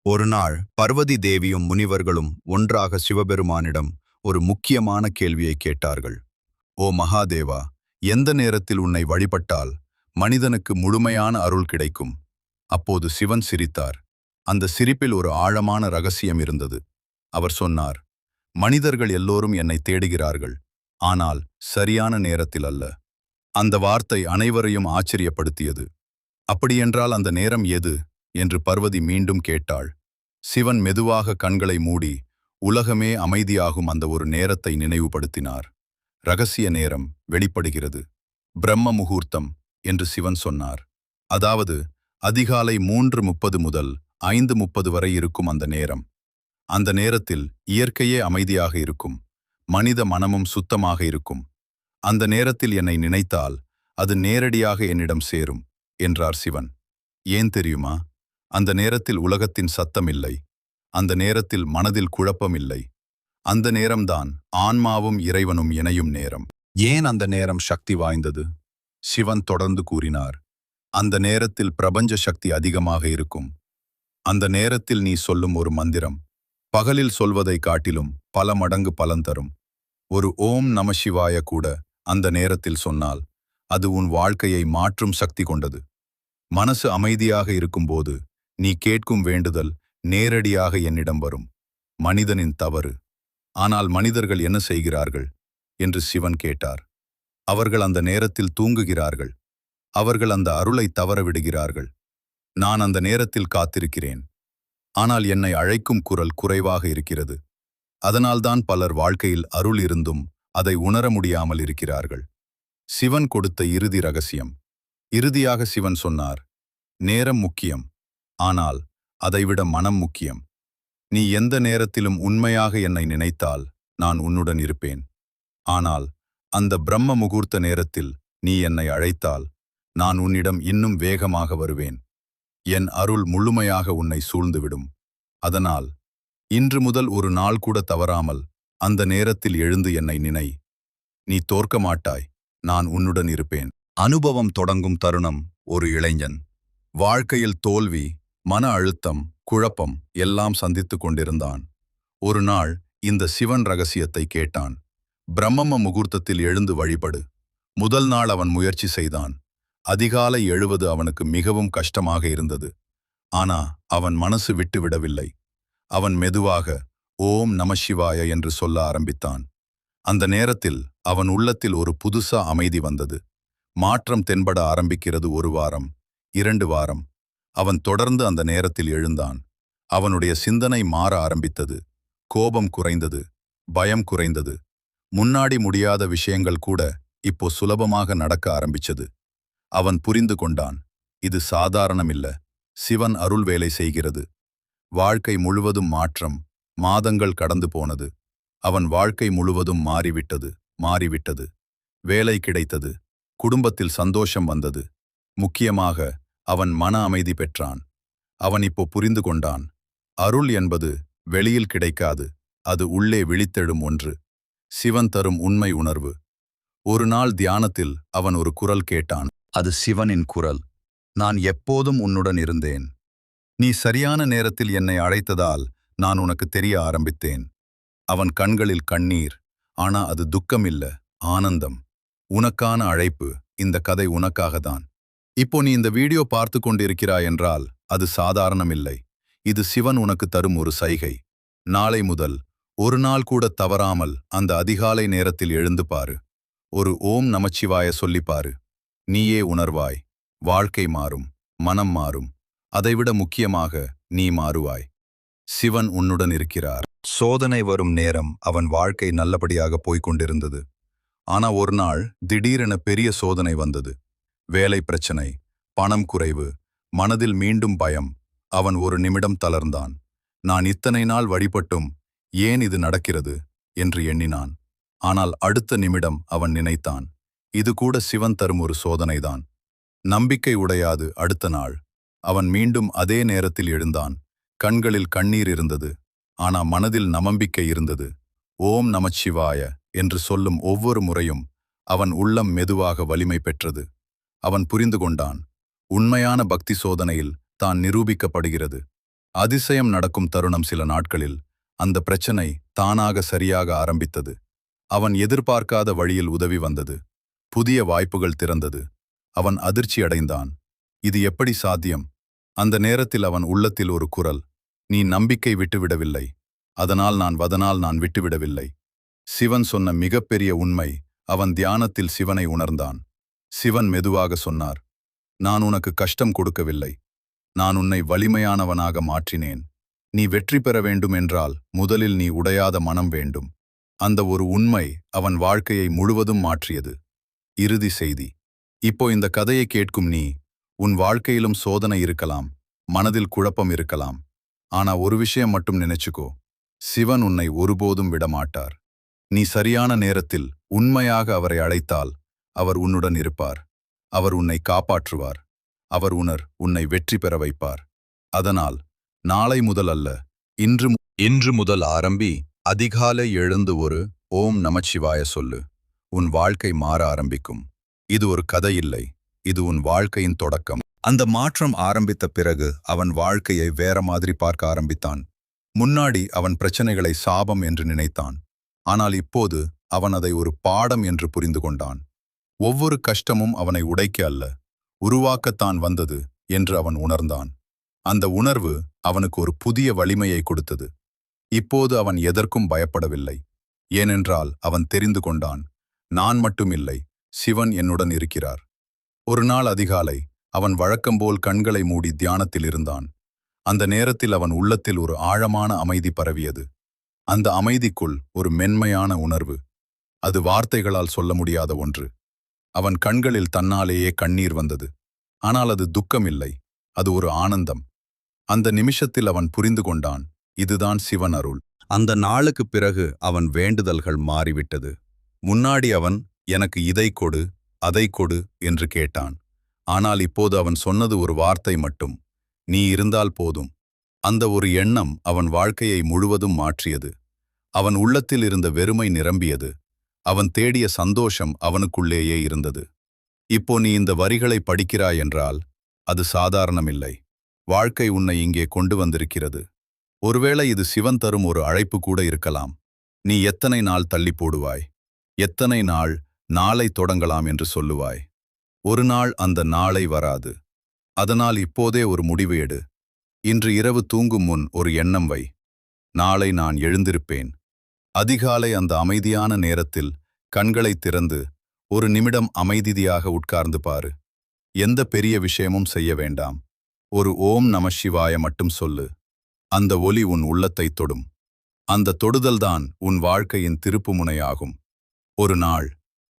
ஒரு நாள் பார்வதி தேவியும் முனிவர்களும் ஒன்றாக சிவபெருமானிடம் ஒரு முக்கியமான கேள்வியை கேட்டார்கள். ஓ மகாதேவா, எந்த நேரத்தில் உன்னை வழிபட்டால் மனிதனுக்கு முழுமையான அருள் கிடைக்கும்? அப்போது சிவன் சிரித்தார். அந்த சிரிப்பில் ஒரு ஆழமான ரகசியம் இருந்தது. அவர் சொன்னார், மனிதர்கள் எல்லோரும் என்னை தேடுகிறார்கள், ஆனால் சரியான நேரத்தில் அல்ல. அந்த வார்த்தை அனைவரையும் ஆச்சரியப்படுத்தியது. அப்படியென்றால் அந்த நேரம் எது என்று பார்வதி மீண்டும் கேட்டாள். சிவன் மெதுவாக கண்களை மூடி உலகமே அமைதியாகும் அந்த ஒரு நேரத்தை நினைவுபடுத்தினார். ரகசிய நேரம் வெளிப்படுகிறது. பிரம்ம முகூர்த்தம் என்று சிவன் சொன்னார். அதாவது அதிகாலை 3:30 முதல் 5:30 வரை இருக்கும் அந்த நேரம். அந்த நேரத்தில் இயற்கையே அமைதியாக இருக்கும், மனித மனமும் சுத்தமாக இருக்கும். அந்த நேரத்தில் என்னை நினைத்தால் அது நேரடியாக என்னிடம் சேரும் என்றார் சிவன். ஏன் தெரியுமா? அந்த நேரத்தில் உலகத்தின் சத்தம் இல்லை. அந்த நேரத்தில் மனதில் குழப்பம் இல்லை. அந்த நேரம்தான் ஆன்மாவும் இறைவனும் இணையும் நேரம். ஏன் அந்த நேரம் சக்தி வாய்ந்தது? சிவன் தொடர்ந்து கூறினார், அந்த நேரத்தில் பிரபஞ்ச சக்தி அதிகமாக இருக்கும். அந்த நேரத்தில் நீ சொல்லும் ஒரு மந்திரம் பகலில் சொல்வதை காட்டிலும் பல மடங்கு பலன் தரும். ஒரு ஓம் நம சிவாய கூட அந்த நேரத்தில் சொன்னால் அது உன் வாழ்க்கையை மாற்றும் சக்தி கொண்டது. மனசு அமைதியாக இருக்கும்போது நீ கேட்கும் வேண்டுதல் நேரடியாக என்னிடம் வரும். மனிதனின் தவறு. ஆனால் மனிதர்கள் என்ன செய்கிறார்கள் என்று சிவன் கேட்டார். அவர்கள் அந்த நேரத்தில் தூங்குகிறார்கள். அவர்கள் அந்த அருளை தவற விடுகிறார்கள். நான் அந்த நேரத்தில் காத்திருக்கிறேன். ஆனால் என்னை அழைக்கும் குரல் குறைவாக இருக்கிறது. அதனால்தான் பலர் வாழ்க்கையில் அருள் இருந்தும் அதை உணர முடியாமல் இருக்கிறார்கள். சிவன் கொடுத்த இறுதி ரகசியம். இறுதியாக சிவன் சொன்னார், நேரம் முக்கியம், ஆனால் அதைவிட மனம் முக்கியம். நீ எந்த நேரத்திலும் உண்மையாக என்னை நினைத்தால் நான் உன்னுடன் இருப்பேன். ஆனால் அந்த பிரம்ம முகூர்த்த நேரத்தில் நீ என்னை அழைத்தால் நான் உன்னிடம் இன்னும் வேகமாக வருவேன். என் அருள் முழுமையாக உன்னை சூழ்ந்துவிடும். அதனால் இன்று முதல் ஒரு நாள் கூட தவறாமல் அந்த நேரத்தில் எழுந்து என்னை நினை. நீ தோற்க மாட்டாய், நான் உன்னுடன் இருப்பேன். அனுபவம் தொடங்கும் தருணம். ஒரு இளைஞன் வாழ்க்கையில் தோல்வி, மன அழுத்தம், குழப்பம் எல்லாம் சந்தித்துக் கொண்டிருந்தான். ஒரு நாள் இந்த சிவன் ரகசியத்தை கேட்டான். பிரம்மம முகூர்த்தத்தில் எழுந்து வழிபடு. முதல் நாள் அவன் முயற்சி செய்தான். அதிகாலை எழுவது அவனுக்கு மிகவும் கஷ்டமாக இருந்தது. ஆனா அவன் மனசு விட்டுவிடவில்லை. அவன் மெதுவாக ஓம் நம சிவாய என்று சொல்ல ஆரம்பித்தான். அந்த நேரத்தில் அவன் உள்ளத்தில் ஒரு புதுசா அமைதி வந்தது. மாற்றம் தென்பட ஆரம்பிக்கிறது. 1 வாரம், 2 வாரம். அவன் தொடர்ந்து அந்த நேரத்தில் எழுந்தான். அவனுடைய சிந்தனை மாற ஆரம்பித்தது. கோபம் குறைந்தது, பயம் குறைந்தது. முன்னாடி முடியாத விஷயங்கள் கூட இப்போ சுலபமாக நடக்க ஆரம்பிச்சது. அவன் புரிந்து கொண்டான், இது சாதாரணமில்ல, சிவன் அருள் வேலை செய்கிறது. வாழ்க்கை முழுவதும் மாற்றம். மாதங்கள் கடந்து போனது. அவன் வாழ்க்கை முழுவதும் மாறிவிட்டது. வேலை கிடைத்தது. குடும்பத்தில் சந்தோஷம் வந்தது. முக்கியமாக அவன் மன அமைதி பெற்றான். அவன் இப்போ புரிந்து கொண்டான், அருள் என்பது வெளியில் கிடைக்காது, அது உள்ளே விழித்தெழும் ஒன்று. சிவன் தரும் உண்மை உணர்வு. ஒரு நாள் தியானத்தில் அவன் ஒரு குரல் கேட்டான். அது சிவனின் குரல். நான் எப்போதும் உன்னுடன் இருந்தேன். நீ சரியான நேரத்தில் என்னை அழைத்ததால் நான் உனக்கு தெரிய ஆரம்பித்தேன். அவன் கண்களில் கண்ணீர். ஆனா அது துக்கமில்ல, ஆனந்தம். உனக்கான அழைப்பு. இந்த கதை உனக்காகத்தான். இப்போ நீ இந்த வீடியோ பார்த்து கொண்டிருக்கிறாய் என்றால் அது சாதாரணமில்லை. இது சிவன் உனக்கு தரும் ஒரு சைகை. நாளை முதல் ஒரு நாள் கூட தவறாமல் அந்த அதிகாலை நேரத்தில் எழுந்து பாரு. ஒரு ஓம் நமச்சிவாய சொல்லிப்பாரு. நீயே உணர்வாய். வாழ்க்கை மாறும், மனம் மாறும். அதைவிட முக்கியமாக நீ மாறுவாய். சிவன் உன்னுடன் இருக்கிறார். சோதனை வரும் நேரம் அவன் வாழ்க்கை நல்லபடியாக போய்கொண்டிருந்தது. ஆனா ஒரு நாள் திடீரென பெரிய சோதனை வந்தது. வேலை பிரச்சனை, பணம் குறைவு, மனதில் மீண்டும் பயம். அவன் ஒரு நிமிடம் தளர்ந்தான். நான் இத்தனை நாள் வழிபட்டும் ஏன் இது நடக்கிறது என்று எண்ணினான். ஆனால் அடுத்த நிமிடம் அவன் நினைத்தான், இது கூட சிவன் தரும் ஒரு சோதனைதான். நம்பிக்கை உடையாது. அடுத்த நாள் அவன் மீண்டும் அதே நேரத்தில் எழுந்தான். கண்களில் கண்ணீர் இருந்தது. ஆனா மனதில் நம்பிக்கை இருந்தது. ஓம் நமச்சிவாய என்று சொல்லும் ஒவ்வொரு முறையும் அவன் உள்ளம் மெதுவாக வலிமை பெற்றது. அவன் புரிந்து கொண்டான், உண்மையான பக்தி சோதனையில் தான் நிரூபிக்கப்படுகிறது. அதிசயம் நடக்கும் தருணம் சில நாட்களில் அந்த பிரச்சனை தானாக சரியாக ஆரம்பித்தது. அவன் எதிர்பார்க்காத வழியில் உதவி வந்தது. புதிய வாய்ப்புகள் திறந்தது. அவன் அதிர்ச்சி அடைந்தான். இது எப்படி சாத்தியம்? அந்த நேரத்தில் அவன் உள்ளத்தில் ஒரு குரல், நீ நம்பிக்கை விட்டுவிடவில்லை, அதனால் நான் விட்டுவிடவில்லை. சிவன் சொன்ன மிகப்பெரிய உண்மை. அவன் தியானத்தில் சிவனை உணர்ந்தான். சிவன் மெதுவாக சொன்னார், நான் உனக்கு கஷ்டம் கொடுக்கவில்லை, நான் உன்னை வலிமையானவனாக மாற்றினேன். நீ வெற்றி பெற வேண்டும் என்றால் முதலில் நீ உடையாத மனம் வேண்டும். அந்த ஒரு உண்மை அவன் வாழ்க்கையை முழுவதும் மாற்றியது. இறுதி செய்தி. இப்போ இந்த கதையை கேட்கும் நீ, உன் வாழ்க்கையிலும் சோதனை இருக்கலாம், மனதில் குழப்பம் இருக்கலாம். ஆனா ஒரு விஷயம் மட்டும் நினைச்சுக்கோ, சிவன் உன்னை ஒருபோதும் விடமாட்டார். நீ சரியான நேரத்தில் உண்மையாக அவரை அழைத்தால் அவர் உன்னுடன் இருப்பார். அவர் உன்னை காப்பாற்றுவார். அவர் உன்னை வெற்றி பெற வைப்பார். அதனால் நாளை முதல் அல்ல, இன்று முதல் ஆரம்பி அதிகாலை எழுந்து ஒரு ஓம் நமச்சிவாய சொல்லு. உன் வாழ்க்கை மாற ஆரம்பிக்கும். இது ஒரு கதை இல்லை, இது உன் வாழ்க்கையின் தொடக்கம். அந்த மாற்றம் ஆரம்பித்த பிறகு அவன் வாழ்க்கையை வேற மாதிரி பார்க்க ஆரம்பித்தான். முன்னாடி அவன் பிரச்சனைகளை சாபம் என்று நினைத்தான். ஆனால் இப்போது அவன் அதை ஒரு பாடம் என்று புரிந்து கொண்டான். ஒவ்வொரு கஷ்டமும் அவனை உடைக்க அல்ல, உருவாக்கத்தான் வந்தது என்று அவன் உணர்ந்தான். அந்த உணர்வு அவனுக்கு ஒரு புதிய வலிமையை கொடுத்தது. இப்போது அவன் எதற்கும் பயப்படவில்லை. ஏனென்றால் அவன் தெரிந்து கொண்டான், நான் மட்டும் இல்லை, சிவன் என்னுடன் இருக்கிறார். ஒரு நாள் அதிகாலை அவன் வழக்கம்போல் கண்களை மூடி தியானத்தில் இருந்தான். அந்த நேரத்தில் அவன் உள்ளத்தில் ஒரு ஆழமான அமைதி பரவியது. அந்த அமைதிக்குள் ஒரு மென்மையான உணர்வு. அது வார்த்தைகளால் சொல்ல முடியாத ஒன்று. அவன் கண்களில் தன்னாலேயே கண்ணீர் வந்தது. ஆனால் அது துக்கமில்லை, அது ஒரு ஆனந்தம். அந்த நிமிஷத்தில் அவன் புரிந்து கொண்டான், இதுதான் சிவன் அருள். அந்த நாளுக்குப் பிறகு அவன் வேண்டுதல்கள் மாறிவிட்டது. முன்னாடி அவன் எனக்கு இதை கொடு, அதை கொடு என்று கேட்டான். ஆனால் இப்போது அவன் சொன்னது ஒரு வார்த்தை மட்டும், நீ இருந்தால் போதும். அந்த ஒரு எண்ணம் அவன் வாழ்க்கையை முழுவதும் மாற்றியது. அவன் உள்ளத்தில் இருந்த வெறுமை நிரம்பியது. அவன் தேடிய சந்தோஷம் அவனுக்குள்ளேயே இருந்தது. இப்போ நீ இந்த வரிகளை படிக்கிறாய் என்றால் அது சாதாரணமில்லை. வாழ்க்கை உன்னை இங்கே கொண்டு வந்திருக்கிறது. ஒருவேளை இது சிவன் தரும் ஒரு அழைப்பு கூட இருக்கலாம். நீ எத்தனை நாள் தள்ளி போடுவாய்? எத்தனை நாள் நாளை தொடங்கலாம் என்று சொல்லுவாய்? ஒரு நாள் அந்த நாளை வராது. அதனால் இப்போதே ஒரு முடிவு எடு. இன்று இரவு தூங்கும் முன் ஒரு எண்ணம் வை, நாளை நான் எழுந்திருப்பேன். அதிகாலை அந்த அமைதியான நேரத்தில் கண்களை திறந்து ஒரு நிமிடம் அமைதியாக உட்கார்ந்து பாரு. எந்த பெரிய விஷயமும் செய்ய வேண்டாம். ஒரு ஓம் நமசிவாய மட்டும் சொல்லு. அந்த ஒலி உன் உள்ளத்தை தொடும். அந்த தொடுதல்தான் உன் வாழ்க்கையின் திருப்புமுனையாகும். ஒரு நாள்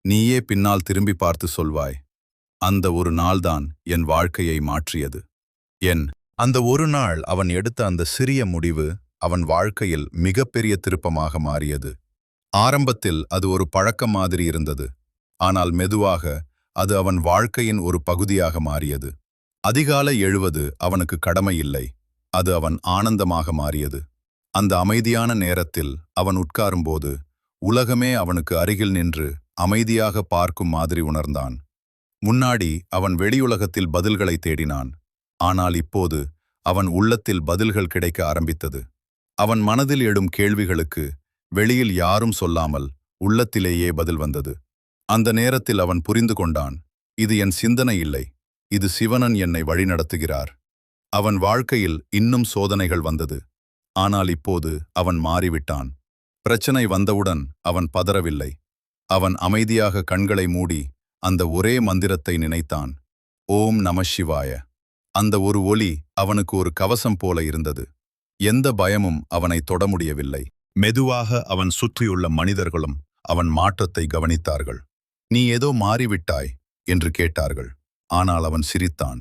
நீயே பின்னால் திரும்பி பார்த்து சொல்வாய், அந்த ஒரு நாள்தான் என் வாழ்க்கையை மாற்றியது. அந்த ஒரு நாள் அவன் எடுத்த அந்த சிறிய முடிவு அவன் வாழ்க்கையில் மிகப்பெரிய திருப்பமாக மாறியது. ஆரம்பத்தில் அது ஒரு பழக்கம் மாதிரி இருந்தது. ஆனால் மெதுவாக அது அவன் வாழ்க்கையின் ஒரு பகுதியாக மாறியது. அதிகாலை எழுவது அவனுக்கு கடமை இல்லை, அது அவன் ஆனந்தமாக மாறியது. அந்த அமைதியான நேரத்தில் அவன் உட்காரும்போது உலகமே அவனுக்கு அருகில் நின்று அமைதியாக பார்க்கும் மாதிரி உணர்ந்தான். முன்னாடி அவன் வெளியுலகத்தில் பதில்களை தேடினான். ஆனால் இப்போது அவன் உள்ளத்தில் பதில்கள் கிடைக்க ஆரம்பித்தது. அவன் மனதில் எழும் கேள்விகளுக்கு வெளியில் யாரும் சொல்லாமல் உள்ளத்திலேயே பதில் வந்தது. அந்த நேரத்தில் அவன் புரிந்து கொண்டான், இது என் சிந்தனை இல்லை, இது சிவனன் என்னை வழிநடத்துகிறார். அவன் வாழ்க்கையில் இன்னும் சோதனைகள் வந்தது. ஆனால் இப்போது அவன் மாறிவிட்டான். பிரச்சனை வந்தவுடன் அவன் பதறவில்லை. அவன் அமைதியாக கண்களை மூடி அந்த ஒரே மந்திரத்தை நினைத்தான், ஓம் நமசிவாய. அந்த ஒரு ஒலி அவனுக்கு ஒரு கவசம் போல இருந்தது. எந்த பயமும் அவனை தொட முடியவில்லை. மெதுவாக அவன் சுற்றியுள்ள மனிதர்களும் அவன் மாற்றத்தை கவனித்தார்கள். நீ ஏதோ மாறிவிட்டாய் என்று கேட்டார்கள். ஆனால் அவன் சிரித்தான்.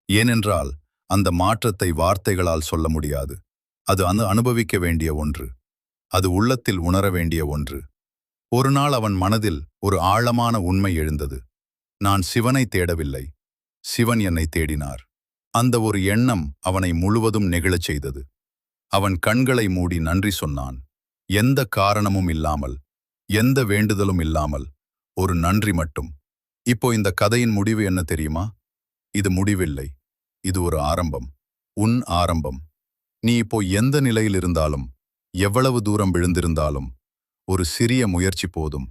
ஏனென்றால் அந்த மாற்றத்தை வார்த்தைகளால் சொல்ல முடியாது. அது அனுபவிக்க வேண்டிய ஒன்று. அது உள்ளத்தில் உணர வேண்டிய ஒன்று. ஒரு நாள் அவன் மனதில் ஒரு ஆழமான உண்மை எழுந்தது. நான் சிவனை தேடவில்லை, சிவன் என்னை தேடினார். அந்த ஒரு எண்ணம் அவனை முழுவதும் நெகிழச் செய்தது. அவன் கண்களை மூடி நன்றி சொன்னான். எந்த காரணமும் இல்லாமல், எந்த வேண்டுதலும் இல்லாமல், ஒரு நன்றி மட்டும். இப்போ இந்த கதையின் முடிவு என்ன தெரியுமா? இது முடிவில்லை, இது ஒரு ஆரம்பம். உன் ஆரம்பம். நீ இப்போ எந்த நிலையில் இருந்தாலும், எவ்வளவு தூரம் விழுந்திருந்தாலும், ஒரு சிறிய முயற்சி போதும்,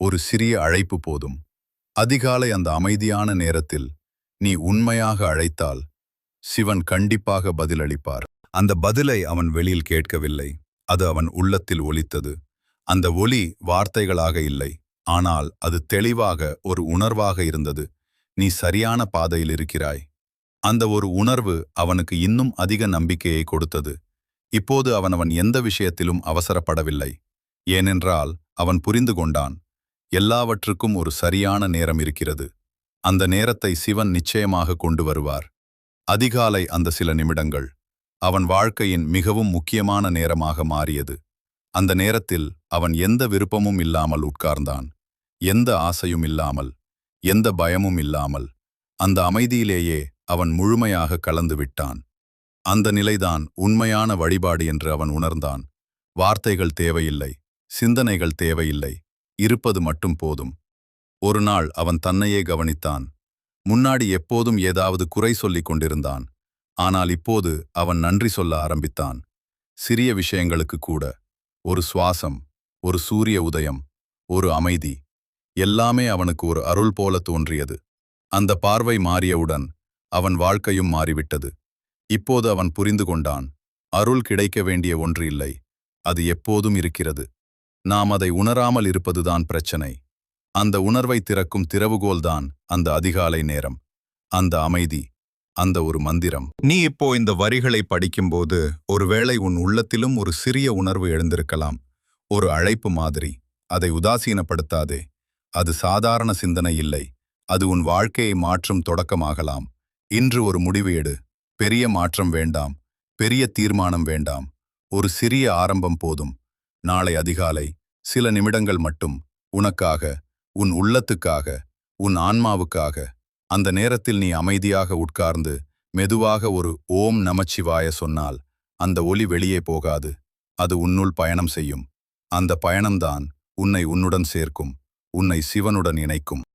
ஒரு சிறிய அழைப்பு போதும். அதிகாலை அந்த அமைதியான நேரத்தில் நீ உண்மையாக அழைத்தால் சிவன் கண்டிப்பாக பதிலளிப்பார். அந்த பதிலை அவன் வெளியில் கேட்கவில்லை, அது அவன் உள்ளத்தில் ஒலித்தது. அந்த ஒலி வார்த்தைகளாக இல்லை, ஆனால் அது தெளிவாக ஒரு உணர்வாக இருந்தது. நீ சரியான பாதையில் இருக்கிறாய். அந்த ஒரு உணர்வு அவனுக்கு இன்னும் அதிக நம்பிக்கையை கொடுத்தது. இப்போது அவன் எந்த விஷயத்திலும் அவசரப்படவில்லை. ஏனென்றால் அவன் புரிந்து கொண்டான், எல்லாவற்றுக்கும் ஒரு சரியான நேரம் இருக்கிறது. அந்த நேரத்தை சிவன் நிச்சயமாக கொண்டு வருவார். அதிகாலை அந்த சில நிமிடங்கள் அவன் வாழ்க்கையின் மிகவும் முக்கியமான நேரமாக மாறியது. அந்த நேரத்தில் அவன் எந்த விருப்பமும் இல்லாமல் உட்கார்ந்தான். எந்த ஆசையும் இல்லாமல், எந்த பயமும் இல்லாமல், அந்த அமைதியிலேயே அவன் முழுமையாக கலந்து விட்டான். அந்த நிலைதான் உண்மையான வழிபாடு என்று அவன் உணர்ந்தான். வார்த்தைகள் தேவையில்லை, சிந்தனைகள் தேவையில்லை, இருப்பது மட்டும் போதும். ஒரு நாள் அவன் தன்னையே கவனித்தான். முன்னாடி எப்போதும் ஏதாவது குறை சொல்லிக் கொண்டிருந்தான். ஆனால் இப்போது அவன் நன்றி சொல்ல ஆரம்பித்தான். சிறிய விஷயங்களுக்கு கூட. ஒரு சுவாசம், ஒரு சூரிய உதயம், ஒரு அமைதி, எல்லாமே அவனுக்கு ஒரு அருள் போல தோன்றியது. அந்த பார்வை மாறியவுடன் அவன் வாழ்க்கையும் மாறிவிட்டது. இப்போது அவன் புரிந்து கொண்டான், அருள் கிடைக்க வேண்டிய ஒன்று இல்லை, அது எப்போதும் இருக்கிறது. நாம் அதை உணராமல் இருப்பதுதான் பிரச்சனை. அந்த உணர்வை திறக்கும் திறவுகோல்தான் அந்த அதிகாலை நேரம், அந்த அமைதி, அந்த ஒரு மந்திரம். நீ இப்போ இந்த வரிகளை படிக்கும்போது ஒருவேளை உன் உள்ளத்திலும் ஒரு சிறிய உணர்வு எழுந்திருக்கலாம். ஒரு அழைப்பு மாதிரி. அதை உதாசீனப்படுத்தாதே. அது சாதாரண சிந்தனை இல்லை, அது உன் வாழ்க்கையை மாற்றும் தொடக்கமாகலாம். இன்று ஒரு முடிவு எடு. பெரிய மாற்றம் வேண்டாம், பெரிய தீர்மானம் வேண்டாம், ஒரு சிறிய ஆரம்பம் போதும். நாளை அதிகாலை சில நிமிடங்கள் மட்டும் உனக்காக, உன் உள்ளத்துக்காக, உன் ஆன்மாவுக்காக. அந்த நேரத்தில் நீ அமைதியாக உட்கார்ந்து மெதுவாக ஒரு ஓம் நமச்சிவாய சொன்னால் அந்த ஒலி வெளியே போகாது, அது உன்னுள் பயணம் செய்யும். அந்த பயணம்தான் உன்னை உன்னுடன் சேர்க்கும், உன்னை சிவனுடன் இணைக்கும்.